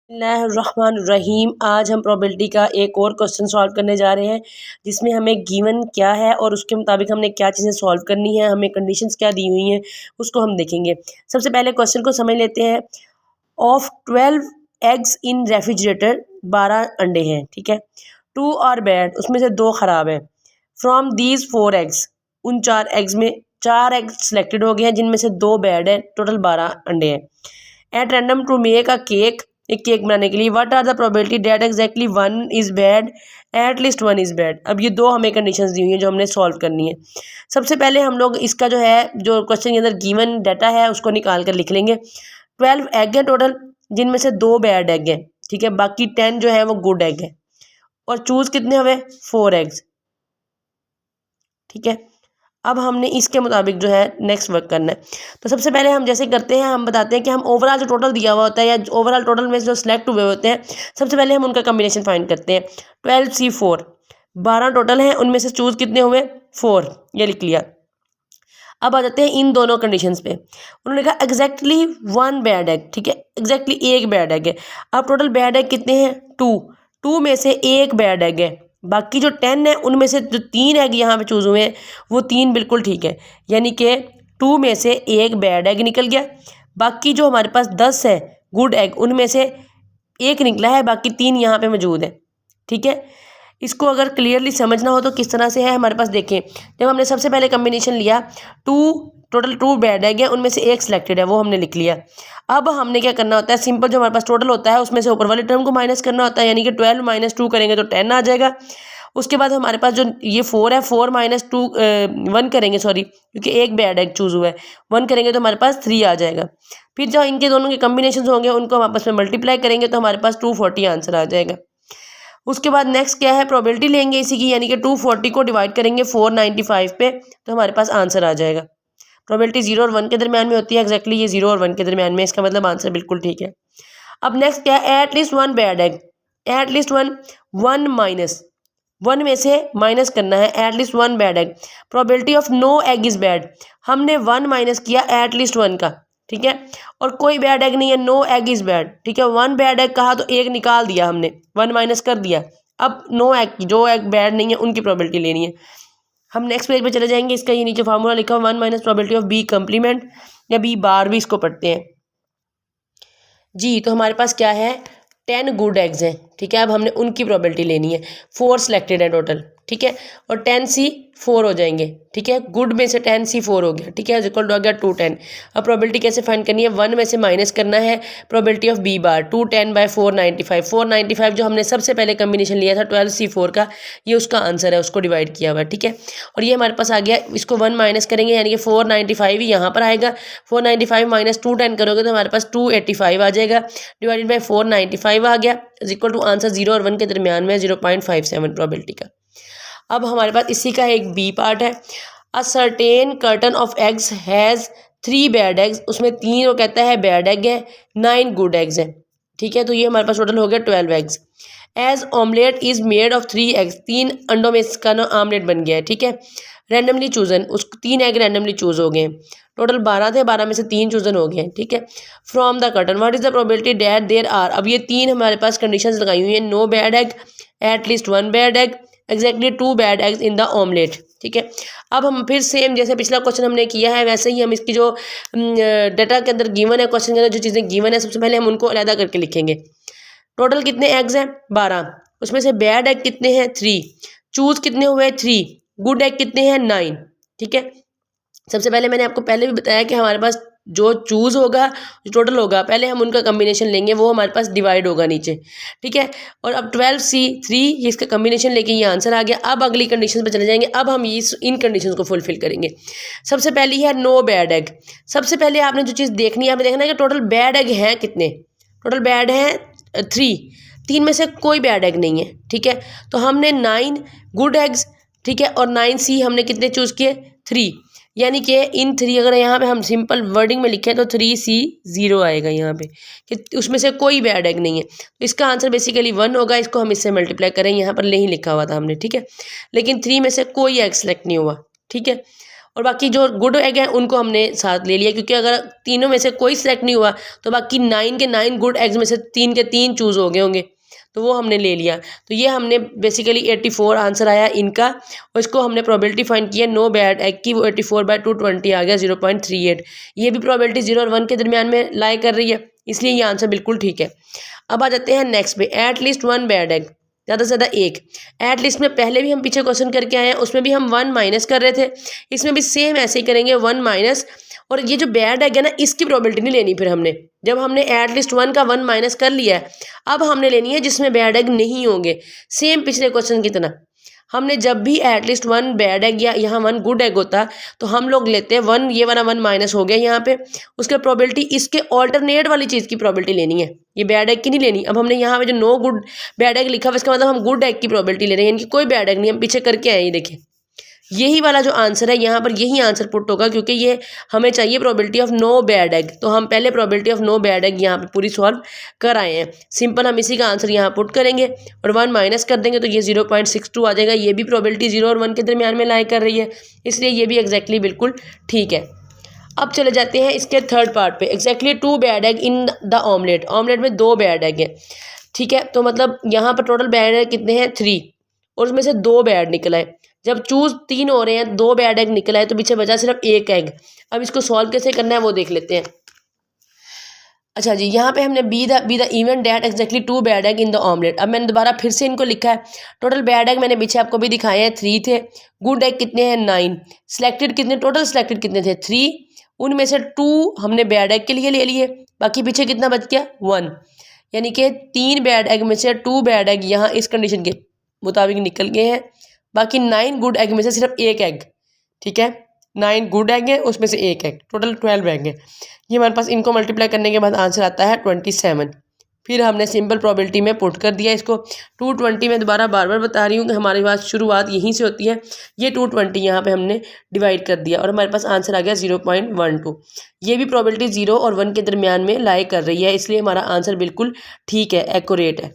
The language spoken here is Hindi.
बिस्मिल्लाहिर्रहमानिर्रहीम। आज हम प्रोबेबिलिटी का एक और क्वेश्चन सॉल्व करने जा रहे हैं जिसमें हमें गिवन क्या है और उसके मुताबिक हमने क्या चीज़ें सॉल्व करनी है, हमें कंडीशंस क्या दी हुई हैं उसको हम देखेंगे। सबसे पहले क्वेश्चन को समझ लेते हैं। ऑफ 12 एग्स इन रेफ्रिजरेटर, 12 अंडे हैं, ठीक है। 2 आर बैड, उसमें से 2 ख़राब हैं। फ्रॉम दीज 4 एग्स, उन 4 एग्स में 4 एग सेलेक्टेड हो गए हैं जिनमें से 2 बैड हैं, टोटल 12 अंडे हैं। At random to make a cake, एक केक बनाने के लिए। What are the probability that exactly 1 is bad, at least 1 is bad. अब ये 2 हमें कंडीशंस दी हुई हैं जो हमने सॉल्व करनी है। सबसे पहले हम लोग इसका जो है, जो क्वेश्चन के अंदर गिवन डाटा है उसको निकाल कर लिख लेंगे। 12 एग है टोटल, जिनमें से 2 बैड एग हैं, ठीक है। बाकी 10 जो है वो गुड एग है। और चूज़ कितने हुए? 4 एग्स, ठीक है। अब हमने इसके मुताबिक जो है नेक्स्ट वर्क करना है। तो सबसे पहले हम जैसे करते हैं, हम बताते हैं कि हम ओवरऑल जो टोटल दिया हुआ होता है या ओवरऑल टोटल में जो सिलेक्ट हुए होते हैं, सबसे पहले हम उनका कम्बिनेशन फाइंड करते हैं। 12C4, 12 टोटल हैं, उनमें से चूज़ कितने हुए? 4, ये लिख लिया। अब आ जाते हैं इन दोनों कंडीशंस पे। उन्होंने कहा एग्जैक्टली 1 बैड एग, ठीक है, एग्जैक्टली 1 बैड एग है। अब टोटल बैड एग कितने हैं? 2 में से 1 बैड एग है। बाकी जो 10 है उनमें से जो 3 एग यहाँ पे चूज़ हुए हैं वो 3 बिल्कुल ठीक है, यानी कि 2 में से 1 बैड एग निकल गया। बाकी जो हमारे पास 10 है गुड एग, उनमें से 1 निकला है, बाकी 3 यहाँ पे मौजूद है, ठीक है। इसको अगर क्लियरली समझना हो तो किस तरह से है हमारे पास, देखें। जब हमने सबसे पहले कम्बिनेशन लिया, टोटल 2 बैड एग है, उनमें से 1 सिलेक्टेड है, वो हमने लिख लिया। अब हमने क्या करना होता है, सिंपल जो हमारे पास टोटल होता है उसमें से ऊपर वाले टर्म को माइनस करना होता है, यानी कि 12 - 2 करेंगे तो 10 आ जाएगा। उसके बाद हमारे पास जो ये 4 है, 4 - 2 1 करेंगे, सॉरी, क्योंकि 1 बैड एग चूज़ हुआ है, 1 करेंगे तो हमारे पास 3 आ जाएगा। फिर जो इनके दोनों के कम्बिनेशन होंगे उनको हम आपस में मल्टीप्लाई करेंगे तो हमारे पास 240 आंसर आ जाएगा। उसके बाद नेक्स्ट क्या है, प्रोबेबिलिटी लेंगे इसी की, यानी कि 240 को डिवाइड करेंगे 495 पे तो हमारे पास आंसर आ जाएगा। प्रोबेबिलिटी 0 और 1 के दरमियान में होती है, एक्जैक्टली ये 0 और 1 के दरमियान में, इसका मतलब आंसर बिल्कुल ठीक है। अब नेक्स्ट क्या है, at least 1 bad egg, at least 1 minus 1 में से माइनस करना है, at least 1 bad egg. Probability of no egg is bad, हमने 1 माइनस किया एट लीस्ट 1 का, ठीक है, और कोई बैड एग नहीं है, नो एग इज़ बैड, ठीक है। 1 बैड एग कहा तो 1 निकाल दिया हमने, 1 माइनस कर दिया। अब नो एग, जो एग बैड नहीं है उनकी प्रोबेबिलिटी लेनी है। हम नेक्स्ट पेज पे चले जाएंगे। इसका ये नीचे फार्मूला लिखा हुआ 1 - प्रोबेबिलिटी ऑफ बी कम्प्लीमेंट या बी बार भी इसको पढ़ते हैं जी। तो हमारे पास क्या है, 10 गुड एग्स हैं, ठीक है। अब हमने उनकी प्रोबेबिलिटी लेनी है। 4 सिलेक्टेड है टोटल, ठीक है, और 10C4 हो जाएंगे, ठीक है। गुड में से 10C4 हो गया, ठीक है, इक्वल टू आ गया 210। अब प्रोबेबिलिटी कैसे फाइंड करनी है, 1 में से माइनस करना है प्रोबेबिलिटी ऑफ बी बार, 210/495। 495 जो हमने सबसे पहले कम्बिनेशन लिया था 12C4 का, ये उसका आंसर है, उसको डिवाइड किया हुआ है, ठीक है। और ये हमारे पास आ गया, इसको 1 माइनस करेंगे यानी कि 495 ही यहाँ पर आएगा। 495 - 210 करोगे तो हमारे पास 285 आ जाएगा, डिवाइडेड बाई 495 आ गया, इज इक्वल टू आंसर 0 और 1 के दरमियान में 0.57 प्रोबेबिलिटी का। अब हमारे पास इसी का एक बी पार्ट है। A certain curtain of eggs has 3 bad eggs, उसमें 3 वो कहता है बैड एग है, 9 गुड एग्स हैं, ठीक है। तो ये हमारे पास टोटल हो गया 12 eggs. As omelette is made of 3 eggs, 3 अंडों में इसका ना आमलेट बन गया है, ठीक है। रैंडमली चूजन, उस 3 एग रैंडमली चूज हो गए हैं। टोटल 12 थे, 12 में से 3 चूजन हो गए हैं, ठीक है। From the carton what is the probability that there are, अब ये 3 हमारे पास कंडीशंस लगाई हुई हैं। No bad egg, at least 1 bad egg, exactly 2 bad eggs in the omelette, ठीक है। अब हम फिर सेम जैसे पिछला क्वेश्चन हमने किया है वैसे ही हम इसकी जो डाटा के अंदर गिवन है, क्वेश्चन के अंदर जो चीज़ें गिवन है, सबसे पहले हम उनको अलग करके लिखेंगे। टोटल कितने एग्स हैं? 12, उसमें से बैड एग कितने हैं? 3, चूज कितने हुए? 3, गुड एग कितने हैं? 9, ठीक है। सबसे पहले मैंने आपको पहले भी बताया कि हमारे पास जो चूज़ होगा, जो टोटल होगा, पहले हम उनका कम्बिनेशन लेंगे, वो हमारे पास डिवाइड होगा नीचे, ठीक है। और अब 12C3 ये इसका कम्बिनेशन लेके ये आंसर आ गया। अब अगली कंडीशन पे चले जाएंगे। अब हम इन कंडीशंस को फुलफिल करेंगे। सबसे पहली है नो बैड एग। सबसे पहले आपने जो चीज़ देखनी है, आपने देखना है कि टोटल बैड एग हैं कितने। टोटल बैड हैं 3 में से कोई बैड एग नहीं है, ठीक है। तो हमने 9 गुड एग्स, ठीक है, और 9C हमने कितने चूज़ किए? 3, यानी कि इन 3 अगर यहाँ पे हम सिंपल वर्डिंग में लिखें तो 3C 0 आएगा यहाँ पे, कि उसमें से कोई बैड एग नहीं है। तो इसका आंसर बेसिकली 1 होगा। इसको हम इससे मल्टीप्लाई करें, यहाँ पर नहीं लिखा हुआ था हमने, ठीक है। लेकिन 3 में से कोई एग सेलेक्ट नहीं हुआ, ठीक है। और बाकी जो गुड एग हैं उनको हमने साथ ले लिया, क्योंकि अगर तीनों में से कोई सिलेक्ट नहीं हुआ तो बाकी 9 के 9 गुड एग्स में से 3 के 3 चूज़ हो गए होंगे, तो वो हमने ले लिया। तो ये हमने बेसिकली 84 आंसर आया इनका, और इसको हमने प्रोबेबिलिटी फाइंड की है नो बैड एग की, वो 84/220 आ गया 0.38। ये भी प्रोबेबिलिटी 0 और 1 के दरमियान में लाई कर रही है, इसलिए ये आंसर बिल्कुल ठीक है। अब आ जाते हैं नेक्स्ट पे, एट लीस्ट 1 बैड एग, ज़्यादा से ज़्यादा एक। एट लिस्ट में पहले भी हम पीछे क्वेश्चन करके आए हैं, उसमें भी हम 1 माइनस कर रहे थे, इसमें भी सेम ऐसे ही करेंगे 1 माइनस। और ये जो बैड एग है ना, इसकी प्रोबेबिलिटी नहीं लेनी फिर हमने, जब हमने एट लिस्ट 1 का 1 माइनस कर लिया है, अब हमने लेनी है जिसमें बैड एग नहीं होंगे, सेम पिछले क्वेश्चन की तरह। हमने जब भी एटलीस्ट 1 बैड एग या यहाँ 1 गुड एग होता तो हम लोग लेते हैं 1, ये वाला 1 माइनस हो गया यहाँ पे, उसके प्रोबेबिलिटी इसके ऑल्टरनेट वाली चीज़ की प्रोबेबिलिटी लेनी है, ये बैड एग की नहीं लेनी। अब हमने यहाँ पे जो नो गुड बैड एग लिखा हुआ, इसका मतलब हम गुड एग की प्रोबेबिलिटी ले रहे हैं, इनकी कोई बैड एग नहीं, हम पीछे करके आए, ये देखिए यही वाला जो आंसर है यहाँ पर यही आंसर पुट होगा, क्योंकि ये हमें चाहिए probability of no bad egg, तो हम पहले probability of no bad egg यहाँ पे पूरी सॉल्व कर आए हैं। सिंपल हम इसी का आंसर यहाँ पुट करेंगे और 1 माइनस कर देंगे तो ये 0.62 आ जाएगा। ये भी प्रोबेबिलिटी 0 और 1 के दरमियान में लाई कर रही है, इसलिए ये भी एग्जैक्टली बिल्कुल ठीक है। अब चले जाते हैं इसके थर्ड पार्ट पे, exactly 2 bad egg in the omelette. Omelette में 2 बैड एग है, ठीक है, तो मतलब यहाँ पर टोटल बैड एग कितने हैं 3, और उसमें से 2 बैड निकला है। जब चूज 3 हो रहे हैं, 2 बैड एग निकला है, तो पीछे बचा सिर्फ 1 एग। अब इसको सॉल्व कैसे करना है वो देख लेते हैं। अच्छा जी, यहाँ पे हमने be the even that exactly 2 bad egg in the omelette. अब मैंने दोबारा फिर से इनको लिखा है। टोटल बैड एग मैंने पीछे आपको भी दिखाए हैं 3 थे, गुड एग कितने हैं 9, सिलेक्टेड कितने, टोटल सिलेक्टेड कितने थे 3, उनमें से 2 हमने बैड एग के लिए ले लिए, बाकी पीछे कितना बच गया 1, यानी कि 3 बैड एग में से 2 बैड एग यहाँ इस कंडीशन के मुताबिक निकल गए हैं। बाकी 9 गुड एग में से सिर्फ 1 एग, ठीक है, 9 गुड एग है, उसमें से 1 एग, टोटल 12 एग है। ये हमारे पास इनको मल्टीप्लाई करने के बाद आंसर आता है 27। फिर हमने सिंपल प्रोबेबिलिटी में पुट कर दिया इसको। 220 में दोबारा बार बार बता रही हूँ कि हमारे पास शुरुआत यहीं से होती है। ये 220 यहाँ पे हमने डिवाइड कर दिया और हमारे पास आंसर आ गया 0.12। ये भी प्रोबेबिलिटी 0 और 1 के दरमियान में लाई कर रही है, इसलिए हमारा आंसर बिल्कुल ठीक है, एक्यूरेट है।